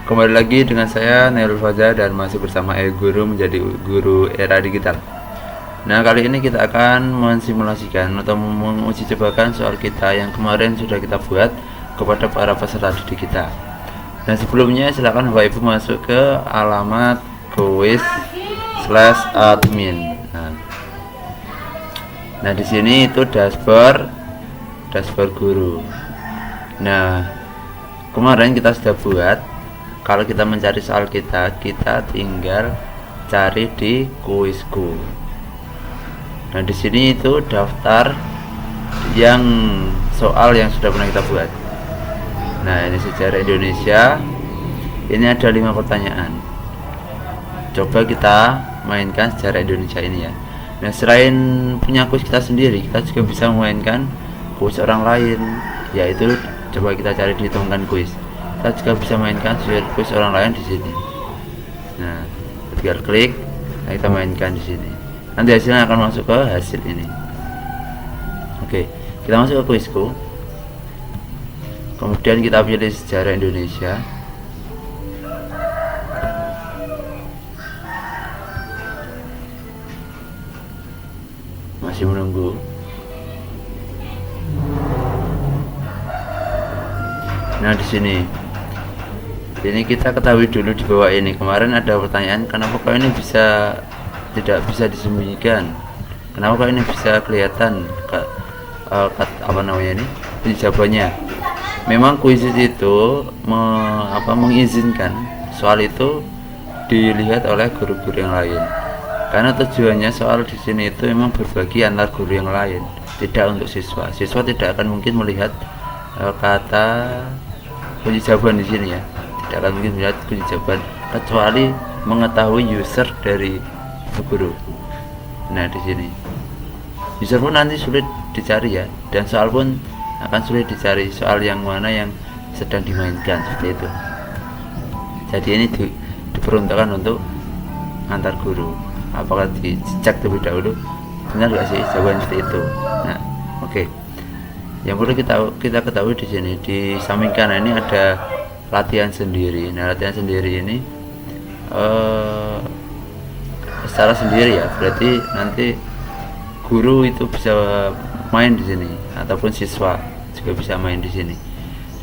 Kembali lagi dengan saya Nailul Faza dan masih bersama Guru menjadi guru era digital. Nah, kali ini kita akan mensimulasikan atau menguji cobakan soal kita yang kemarin sudah kita buat kepada para peserta didik kita. Dan sebelumnya silakan Bapak Ibu masuk ke alamat quiz/admin. Nah, di sini itu dashboard guru. Nah, kemarin kita sudah buat. Kalau kita mencari soal kita tinggal cari di kuisku. Nah, di sini itu daftar yang soal yang sudah pernah kita buat. Nah, ini sejarah Indonesia. Ini ada 5 pertanyaan. Coba kita mainkan sejarah Indonesia ini ya. Nah, selain punya kuis kita sendiri, kita juga bisa memainkan kuis orang lain, yaitu coba kita cari di temukan kuis. Kita juga bisa mainkan kuis orang lain di sini. Nah, tinggal klik, nah kita mainkan di sini. Nanti hasilnya akan masuk ke hasil ini. Oke, kita masuk ke kuisku. Kemudian kita pilih sejarah Indonesia. Masih menunggu. Nah, di sini. Ini kita ketahui dulu di bawah ini. Kemarin ada pertanyaan, kenapa kok ini tidak bisa disembunyikan? Kenapa kok ini bisa kelihatan apa namanya ini? Jawabannya. Memang kuis itu mengizinkan soal itu dilihat oleh guru-guru yang lain. Karena tujuannya soal di sini itu memang berbagi antar guru yang lain, tidak untuk siswa. Siswa tidak akan mungkin melihat kata kunci jawaban di sini ya. Tidak akan mungkin melihat kunci jawaban kecuali mengetahui user dari guru. Nah, di sini user pun nanti sulit dicari ya, dan soal pun akan sulit dicari, soal yang mana yang sedang dimainkan seperti itu. Jadi ini diperuntukkan untuk antar guru. Apakah dicek terlebih dahulu benar nggak sih jawaban seperti itu? Nah, oke. Yang perlu kita ketahui di sini, di samping kanan ini ada latihan sendiri. Nah, latihan sendiri ini secara sendiri ya, berarti nanti guru itu bisa main di sini ataupun siswa juga bisa main di sini.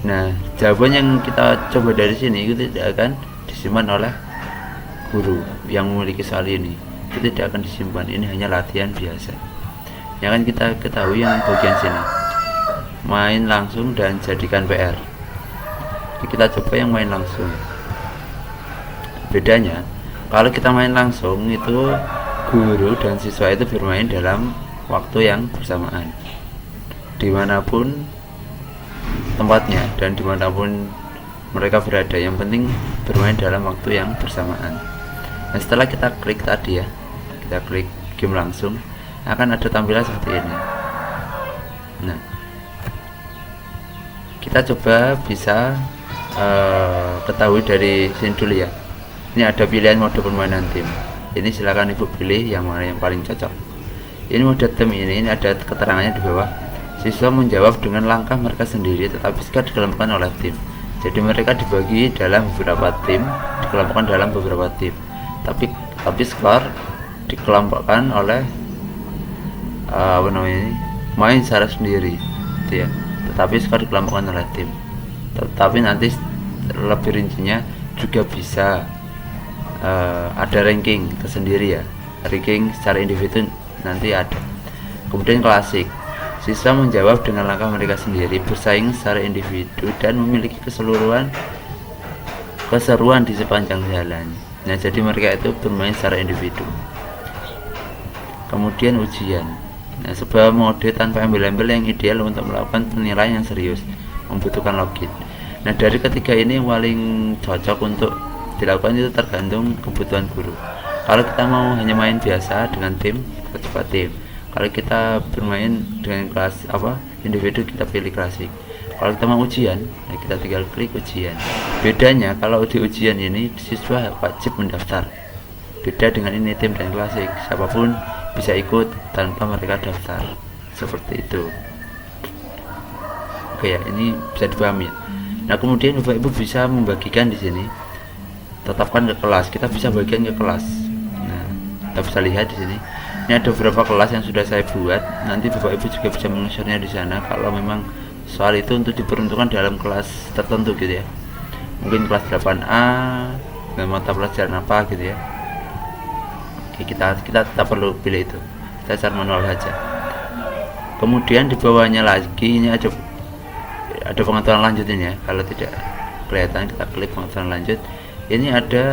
Nah, jawaban yang kita coba dari sini itu tidak akan disimpan oleh guru yang memiliki soal ini. Itu tidak akan disimpan. Ini hanya latihan biasa. Yang akan kita ketahui yang bagian sini. Main langsung dan jadikan PR. Kita coba yang main langsung. Bedanya, kalau kita main langsung itu guru dan siswa itu bermain dalam waktu yang bersamaan, dimanapun tempatnya dan dimanapun mereka berada. Yang penting bermain dalam waktu yang bersamaan. Nah, setelah kita klik tadi ya, kita klik game langsung, akan ada tampilan seperti ini. Nah, kita coba bisa ketahui dari sini dulu ya. Ini ada pilihan mode permainan tim. Ini silakan ibu pilih yang mana yang paling cocok. Ini mode tim ini ada keterangannya di bawah. Siswa menjawab dengan langkah mereka sendiri, tetapi skor dikelompokkan oleh tim. Jadi mereka dibagi dalam beberapa tim, dikelompokkan dalam beberapa tim. Tapi skor dikelompokkan oleh main secara sendiri, gitu ya. Tetapi skor dikelompokkan oleh tim. Tetapi nanti lebih rincinya juga bisa ada ranking tersendiri ya, ranking secara individu nanti ada. Kemudian klasik, siswa menjawab dengan langkah mereka sendiri, bersaing secara individu dan memiliki keseruan di sepanjang jalan. Nah, jadi mereka itu bermain secara individu. Kemudian ujian. Nah, sebuah mode tanpa embel-embel yang ideal untuk melakukan penilaian yang serius, membutuhkan login. Nah, dari ketiga ini yang paling cocok untuk dilakukan itu tergantung kebutuhan guru. Kalau kita mau hanya main biasa dengan tim, kita coba tim. Kalau kita bermain dengan kelas individu, kita pilih klasik. Kalau kita mau ujian, nah kita tinggal klik ujian. Bedanya kalau di ujian ini siswa wajib mendaftar. Beda dengan ini tim dan klasik, siapapun bisa ikut tanpa mereka daftar. Seperti itu. Oke ya, ini bisa dipahami ya. Nah, kemudian Bapak Ibu bisa membagikan di sini tetapkan ke kelas, kita bisa bagian ke kelas. Nah, kita bisa lihat di sini. Ini ada beberapa kelas yang sudah saya buat. Nanti Bapak Ibu juga bisa meng-share-nya di sana kalau memang soal itu untuk diperuntukkan dalam kelas tertentu gitu ya. Mungkin kelas 8A dengan mata pelajaran apa gitu ya. Oke, kita tak perlu pilih itu. Kita secara manual saja. Kemudian di bawahnya lagi ini ada pengaturan lanjut ini ya. Kalau tidak kelihatan, kita klik pengaturan lanjut. Ini ada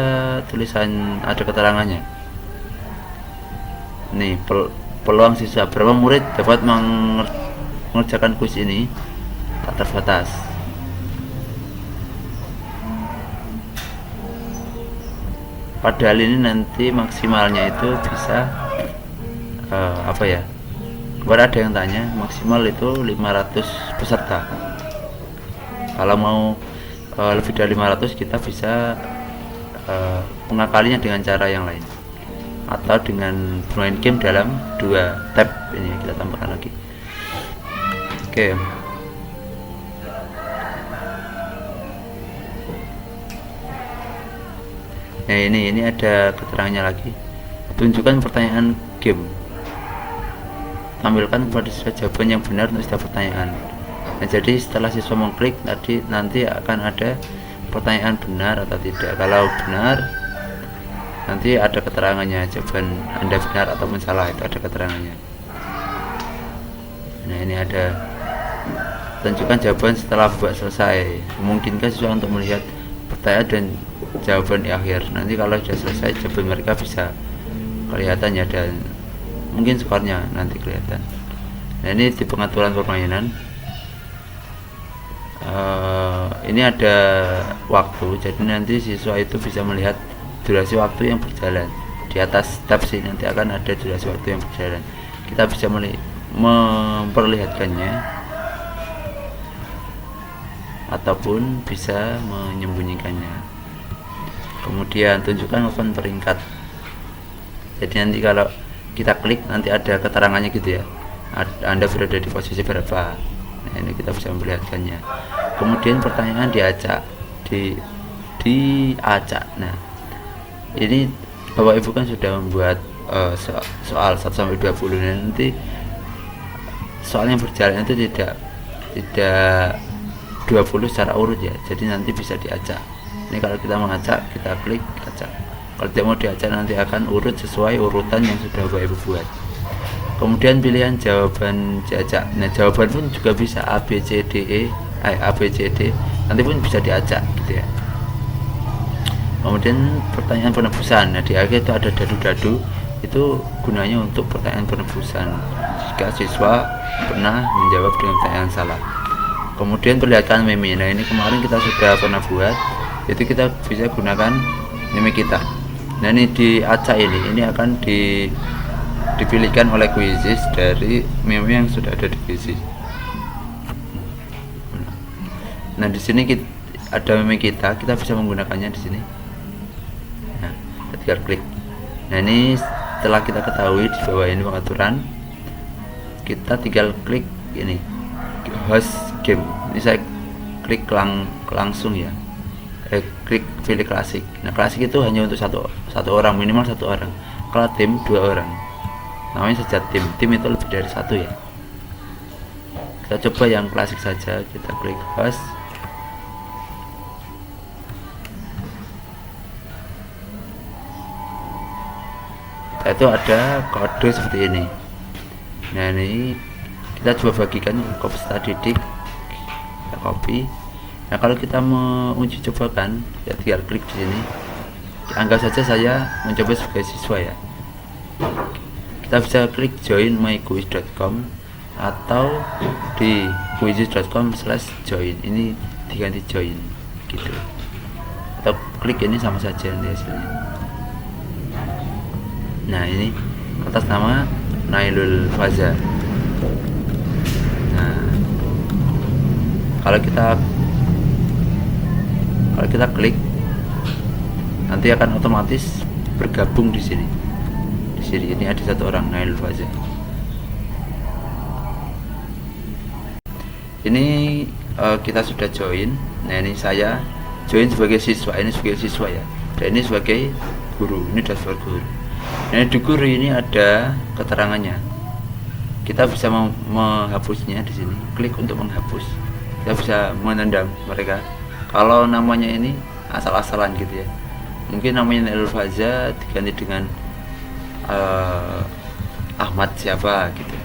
tulisan, ada keterangannya. Nih, peluang siswa berapa murid dapat mengerjakan kuis ini tak terbatas. Padahal ini nanti maksimalnya itu bisa apa ya? Kemarin ada yang tanya maksimal itu 500 peserta. Kalau mau lebih dari 500 kita bisa mengakalinya dengan cara yang lain, atau dengan bermain game dalam 2 tab. Ini kita tambahkan lagi. Oke. Nah, ini ada keterangannya lagi. Tunjukkan pertanyaan game. Tampilkan kepada siswa jawaban yang benar untuk setiap pertanyaan. Nah, jadi setelah siswa mengklik nanti akan ada pertanyaan benar atau tidak. Kalau benar, nanti ada keterangannya, jawaban Anda benar ataupun salah, itu ada keterangannya. Nah, ini ada tunjukkan jawaban setelah buat selesai. Memungkinkan siswa untuk melihat pertanyaan dan jawaban di akhir. Nanti kalau sudah selesai, jawaban mereka bisa kelihatan ya, dan mungkin skornya nanti kelihatan. Nah, ini di pengaturan permainan. Ini ada waktu, jadi nanti siswa itu bisa melihat durasi waktu yang berjalan. Di atas tab sini nanti akan ada durasi waktu yang berjalan. Kita bisa memperlihatkannya ataupun bisa menyembunyikannya. Kemudian tunjukkan papan peringkat. Jadi nanti kalau kita klik nanti ada keterangannya gitu ya, Anda berada di posisi berapa. Nah, ini kita bisa memperlihatkannya. Kemudian pertanyaan diacak, diacak. Nah, ini Bapak Ibu kan sudah membuat soal 1-20. Nanti soal yang berjalan itu tidak 20 secara urut ya, jadi nanti bisa diacak. Ini kalau kita mengacak, kita klik acak. Kalau tidak mau diacak, nanti akan urut sesuai urutan yang sudah Bapak Ibu buat. Kemudian pilihan jawaban diacak. Nah, jawaban pun juga bisa A, B, C, D, E, A, B, C, D, nanti pun bisa diacak gitu ya. Kemudian pertanyaan penebusan. Nah, di akhir itu ada dadu-dadu, itu gunanya untuk pertanyaan penebusan jika siswa pernah menjawab dengan pertanyaan salah. Kemudian perlihatkan meme. Nah, ini kemarin kita sudah pernah buat, itu kita bisa gunakan meme kita. Nah, ini diacak, ini akan dipilihkan oleh Quizizz dari meme yang sudah ada di Quizizz. Nah, di sini ada meme kita bisa menggunakannya di sini. Nah, kita tinggal klik. Nah, ini setelah kita ketahui di bawah ini pengaturan, kita tinggal klik ini host game. Ini saya klik langsung ya. Klik pilih klasik. Nah, klasik itu hanya untuk satu orang, minimal 1 orang. Kalau tim 2 orang. Namanya saja tim itu lebih dari 1 ya. Kita coba yang klasik saja. Kita klik host. Itu ada kode seperti ini. Nah, ini kita coba bagikan ke peserta didik. Kita copy. Nah, kalau kita mau uji cobakan, ya tinggal klik di sini. Anggap saja saya mencoba sebagai siswa ya. Kita bisa klik join myquiz.com atau di quizizz.com/join. Ini diganti join gitu. Atau klik ini sama saja nanti hasilnya. Nah, ini atas nama Nailul Faza. Nah, kalau kita klik, nanti akan otomatis bergabung di sini. Di sini ini ada 1 orang, Nailul Faza. Ini kita sudah join. Nah, ini saya join sebagai siswa. Ini sebagai siswa ya. Dan ini sebagai guru, ini dashboard guru. Nah di guru ini ada keterangannya. Kita bisa menghapusnya di sini. Klik untuk menghapus. Kita bisa menendam mereka. Kalau namanya ini asal-asalan gitu ya. Mungkin namanya Nailul Faza diganti dengan Ahmad siapa gitu.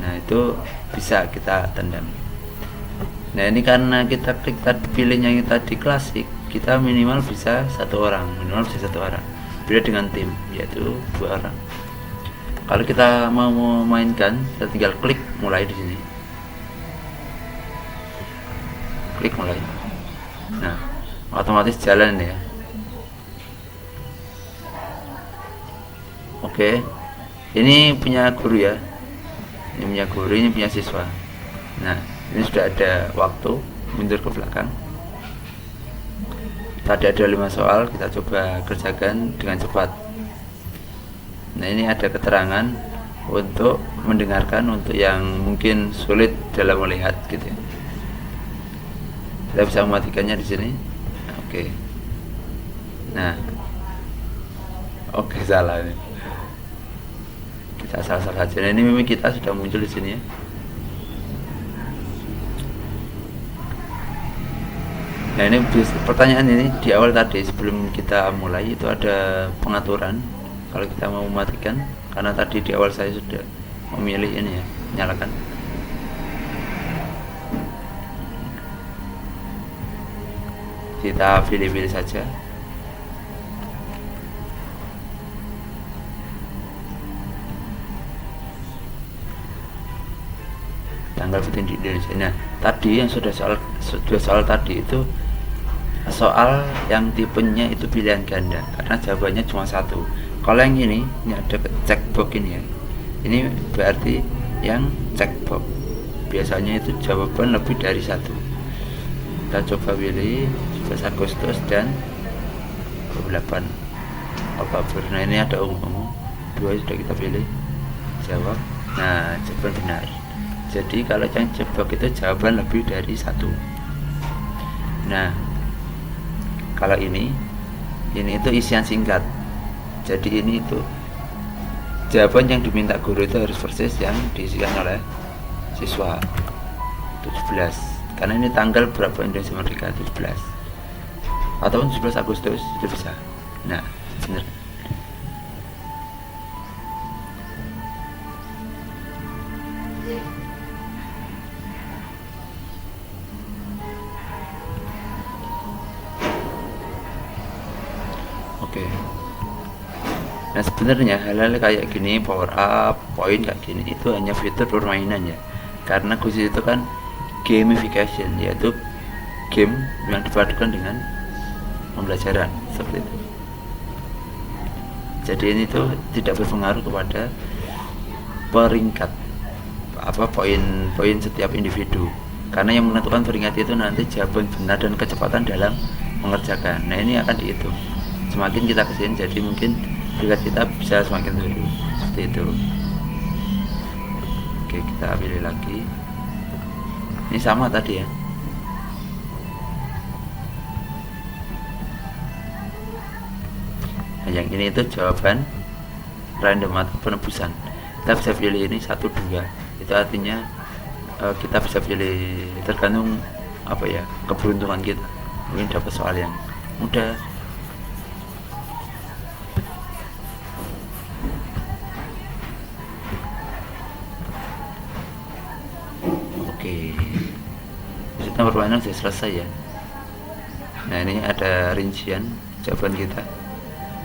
Nah itu bisa kita tendam. Nah ini karena kita klik tadi pilihnya yang tadi klasik, kita minimal bisa satu orang. Beda dengan tim, yaitu 2 orang. Kalau kita mau memainkan, kita tinggal klik mulai di sini. Klik mulai. Nah, otomatis jalan ya. Oke. Ini punya guru ya. Ini punya guru, ini punya siswa. Nah, ini sudah ada waktu mundur ke belakang. Tadi ada 5 soal, kita coba kerjakan dengan cepat. Nah ini ada keterangan untuk mendengarkan untuk yang mungkin sulit dalam melihat gitu ya. Kita bisa mematikannya di sini. Oke. Nah, oke salah ini. Kita salah saja. Nah, ini memang kita sudah muncul di sini ya. Nah ini pertanyaan ini di awal tadi sebelum kita mulai itu ada pengaturan kalau kita mau mematikan, karena tadi di awal saya sudah memilih ini ya, nyalakan. Kita pilih-pilih saja. Tanggal penting di Indonesia. Nah tadi yang sudah soal tadi itu soal yang tipenya itu pilihan ganda karena jawabannya cuma 1. Kalau yang ini ada checkbox ini ya, ini berarti yang checkbox biasanya itu jawaban lebih dari 1. Kita coba pilih 11 Agustus dan 28 Oktober. Nah ini ada umum 2 sudah kita pilih jawab. Nah jawaban benar. Jadi kalau yang checkbox itu jawaban lebih dari 1. Nah kalau ini itu isian singkat. Jadi ini itu jawaban yang diminta guru itu harus persis yang diisikan oleh siswa. 17. Karena ini tanggal berapa Indonesia Merdeka, 17. Atau 17 Agustus itu bisa. Nah, benar. Oke. Nah sebenarnya hal-hal kayak gini, power up, poin kayak gini itu hanya fitur permainan ya. Karena khusus itu kan gamification, yaitu game yang dipadukan dengan pembelajaran seperti itu. Jadi ini tuh tidak berpengaruh kepada peringkat poin setiap individu. Karena yang menentukan peringkat itu nanti jawaban benar dan kecepatan dalam mengerjakan. Nah ini akan dihitung. Semakin kita kesini, jadi mungkin peringkat kita bisa semakin turun seperti itu. Oke, kita pilih lagi. Ini sama tadi ya. Nah, yang ini itu jawaban random atau penebusan. Kita bisa pilih ini 1, 2. Itu artinya kita bisa pilih tergantung keberuntungan kita. Mungkin dapat soal yang mudah. Oke, maksudnya permainan sudah selesai ya. Nah ini ada rincian jawaban kita.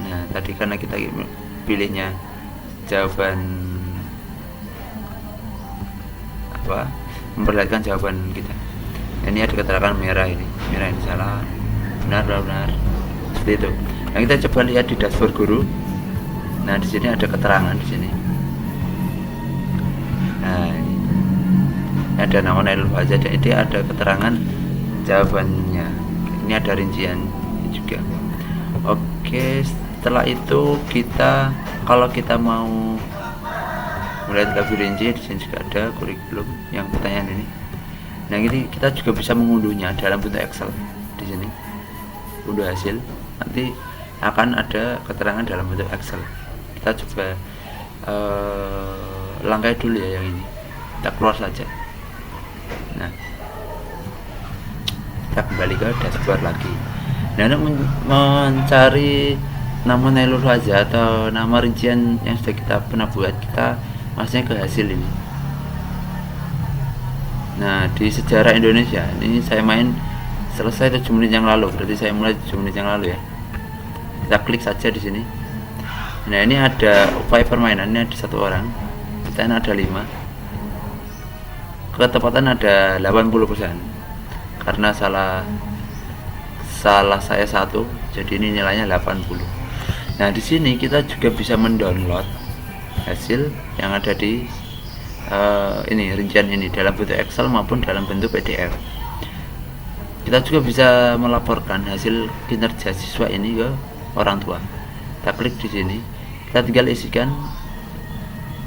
Nah tadi karena kita pilihnya jawaban memperlihatkan jawaban kita. Nah, ini ada keterangan merah ini salah, benar seperti itu. Nah kita coba lihat di dashboard guru. Nah di sini ada keterangan di sini. Nah ini ada nama Nailul Faza dan ini ada keterangan jawabannya. Ini ada rincian juga. Oke, setelah itu kalau kita mau melihat lebih rinci, di sini juga ada kurikulum yang pertanyaan ini. Nah ini kita juga bisa mengunduhnya dalam bentuk Excel di sini. Unduh hasil. Nanti akan ada keterangan dalam bentuk Excel. Kita coba langkai dulu ya yang ini, kita keluar saja. Nah, kita kembali ke dashboard lagi. Nah, untuk mencari nama Nailul Haza atau nama rincian yang sudah kita pernah buat, kita masuknya ke hasil ini. Nah, di sejarah Indonesia ini saya main selesai 7 menit yang lalu, berarti saya mulai 7 menit yang lalu ya. Kita klik saja di sini. Nah, ini ada upaya permainan, ini ada 1 orang, pertanyaan ada 5, ketepatan ada 80%, karena salah saya 1, jadi ini nilainya 80. Nah, di sini kita juga bisa mendownload hasil yang ada di ini rincian ini dalam bentuk Excel maupun dalam bentuk PDF. Kita juga bisa melaporkan hasil kinerja siswa ini ke orang tua. Kita klik di sini, kita tinggal isikan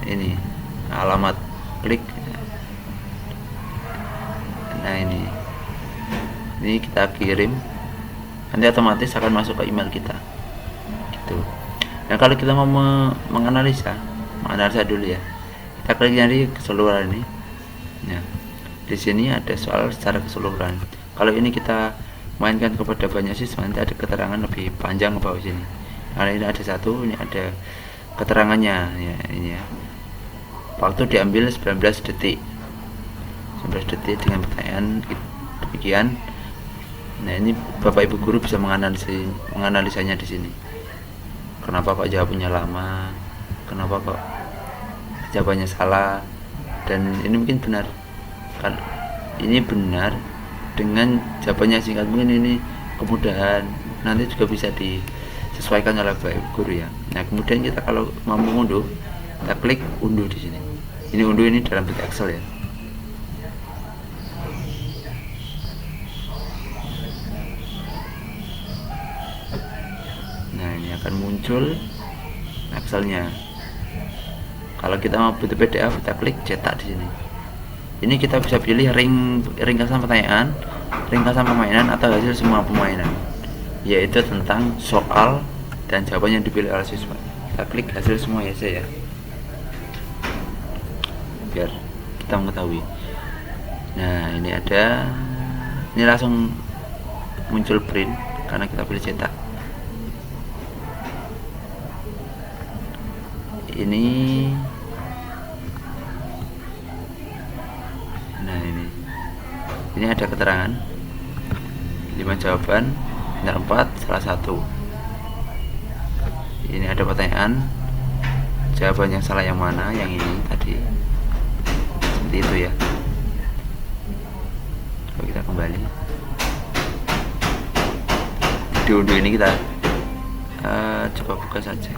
ini alamat, klik. Nah, ini kita kirim, nanti otomatis akan masuk ke email kita gitu. Nah, kalau kita mau menganalisa dulu ya, kita klik di keseluruhan ini. Nah, di sini ada soal secara keseluruhan. Kalau ini kita mainkan kepada banyak siswa, nanti ada keterangan lebih panjang ke bawah sini. Nah, ini ada 1, ini ada keterangannya ya, ini ya. Waktu diambil 19 detik dengan pertanyaan demikian. Nah, ini Bapak Ibu guru bisa menganalisanya di sini. Kenapa kok jawabannya lama? Kenapa kok jawabannya salah? Dan ini mungkin benar. Kan ini benar dengan jawabannya singkat, mungkin ini kemudahan. Nanti juga bisa disesuaikan oleh Bapak Ibu guru ya. Nah, kemudian kita kalau mau mengunduh, kita klik unduh di sini. Ini unduh ini dalam bentuk Excel ya. Nah, ini akan muncul Excelnya. Kalau kita mau bentuk PDF, kita klik cetak di sini. Ini kita bisa pilih ringkasan pertanyaan, ringkasan permainan, atau hasil semua permainan, yaitu tentang soal dan jawaban yang dipilih oleh siswa. Kita klik hasil semua ya saya, biar kita mengetahui. Nah, ini langsung muncul print karena kita pilih cetak. Ini ada keterangan 5 jawaban, benar 4, salah 1. Ini ada pertanyaan, jawaban yang salah yang mana, yang ini tadi, seperti itu ya. Coba kita kembali diunduh ini, kita coba buka saja.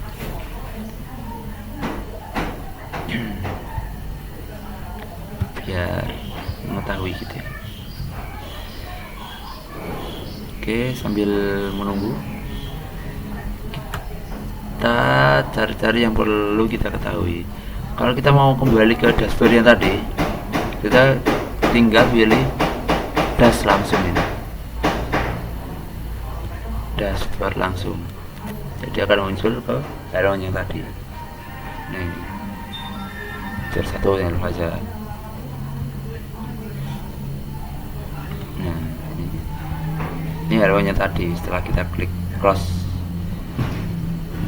Biar mengetahui gitu ya. Oke, sambil menunggu kita cari-cari yang perlu kita ketahui. Kalau kita mau kembali ke dashboard yang tadi, kita tinggal pilih dash langsung ini, dashboard langsung, jadi akan muncul ke halaman yang tadi. Nah, ini biar satu yang saja. Nah, ini halamannya tadi. Setelah kita klik close,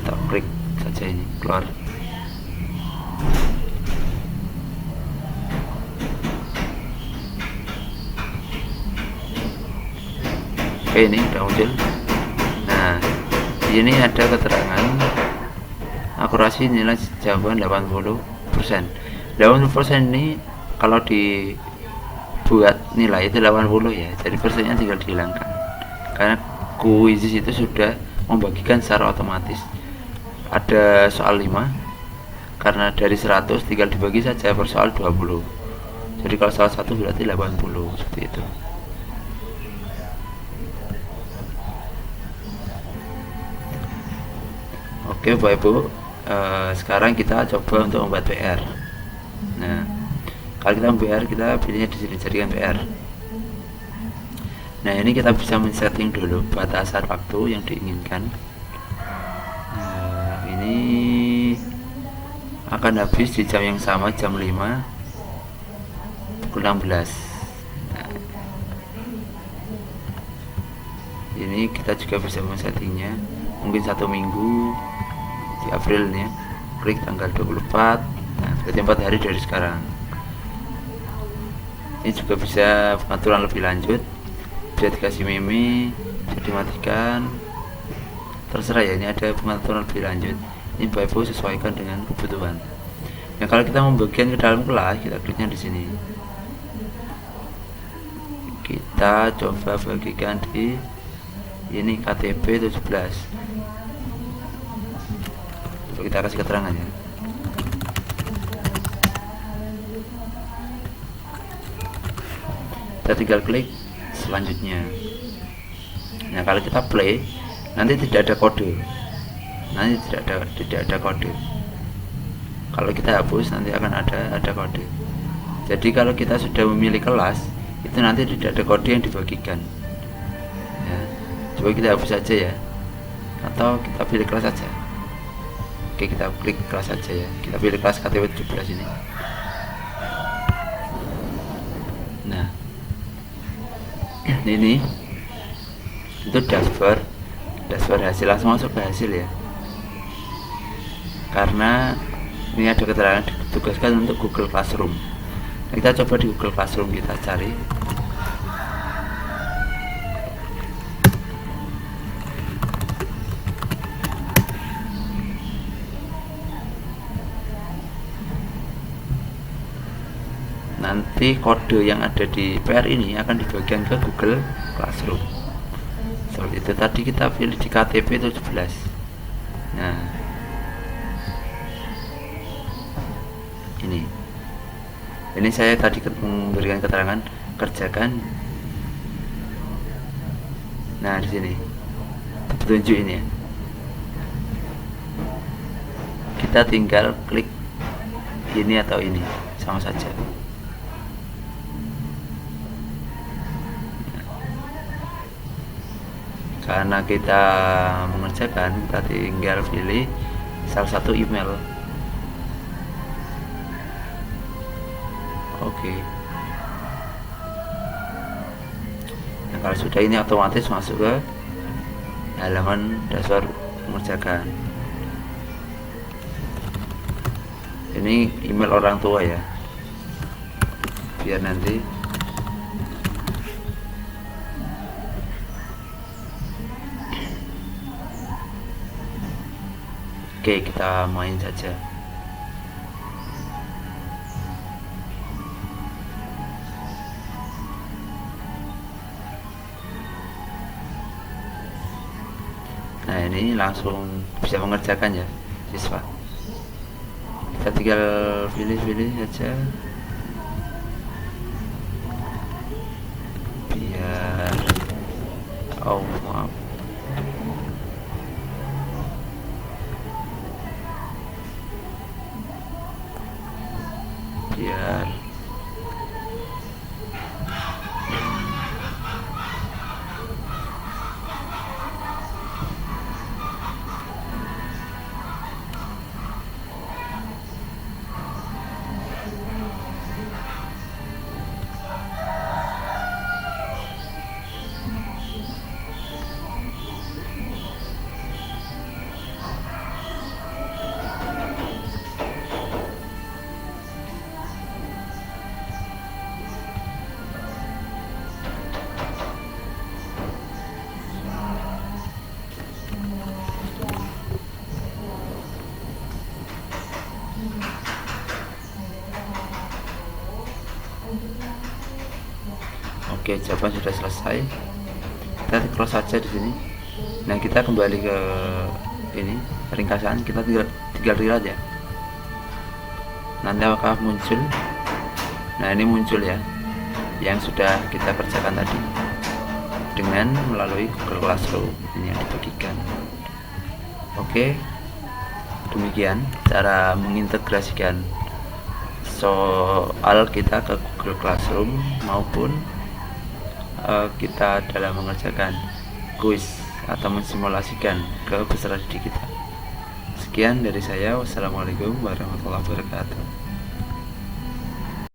kita klik saja ini keluar. Oke, ini udah muncul. Nah, ini ada keterangan akurasi nilai jawaban 80%. 80% ini kalau dibuat nilai itu 80 ya, jadi persennya tinggal dihilangkan karena kuisis itu sudah membagikan secara otomatis. Ada soal 5, karena dari 100 tinggal dibagi saja per soal 20, jadi kalau soal 1 berarti 80, seperti itu. Oke Bapak Ibu, sekarang kita coba untuk membuat PR. Nah, kalau kita membuat PR, kita pilihnya di sini, jadikan PR. Nah, ini kita bisa men-setting dulu batasan waktu yang diinginkan. ini akan habis di jam yang sama, jam 5 pukul 16. Nah, ini kita juga bisa men-settingnya mungkin 1 minggu di April ya, klik tanggal 24. Nah, berarti 4 hari dari sekarang. Ini juga bisa pengaturan lebih lanjut, bisa dikasih meme, bisa dimatikan, terserah ya. Ini ada pengaturan lebih lanjut, ini by default sesuaikan dengan kebutuhan. Nah, kalau kita membagikan ke dalam kelas, kita kliknya di sini. Kita coba bagikan di ini KTP 17. Coba kita kasih keterangannya. Kita tinggal klik selanjutnya. Nah, kalau kita play nanti tidak ada kode, tidak ada kode. Kalau kita hapus nanti akan ada kode. Jadi kalau kita sudah memilih kelas, itu nanti tidak ada kode yang dibagikan ya. Coba kita hapus saja ya, atau kita pilih kelas saja. Oke, kita klik kelas saja ya, kita pilih kelas KTP 17 ini. Nah, ini itu dashboard hasil, langsung masuk ke hasil ya, karena ini ada keterangan ditugaskan untuk Google Classroom. Nah, kita coba di Google Classroom, kita cari. Nanti kode yang ada di PR ini akan dibagikan ke Google Classroom. Seperti itu tadi kita pilih di KTP 17. Nah, ini saya tadi memberikan keterangan kerjakan. Nah, di sini petunjuk ini ya, kita tinggal klik ini atau ini, sama saja. Karena kita mengerjakan, kita tinggal pilih salah satu email. Oke. Nah, kalau sudah ini otomatis masuk ke halaman dashboard mengerjakan. Ini email orang tua ya, biar nanti oke, kita main saja. Nah, ini langsung bisa mengerjakan ya siswa. Kita tinggal pilih saja biar maaf. Biar oke, jawaban sudah selesai. Kita close saja di sini. Nah, kita kembali ke ini ringkasan, kita tinggal reload ya. Nanti apakah muncul? Nah, ini muncul ya, yang sudah kita kerjakan tadi dengan melalui Google Classroom ini yang dibagikan. Oke, demikian cara mengintegrasikan soal kita ke Google Classroom maupun kita dalam mengerjakan kuis atau mensimulasikan ke peserta didik kita. Sekian dari saya. Wassalamualaikum warahmatullahi wabarakatuh.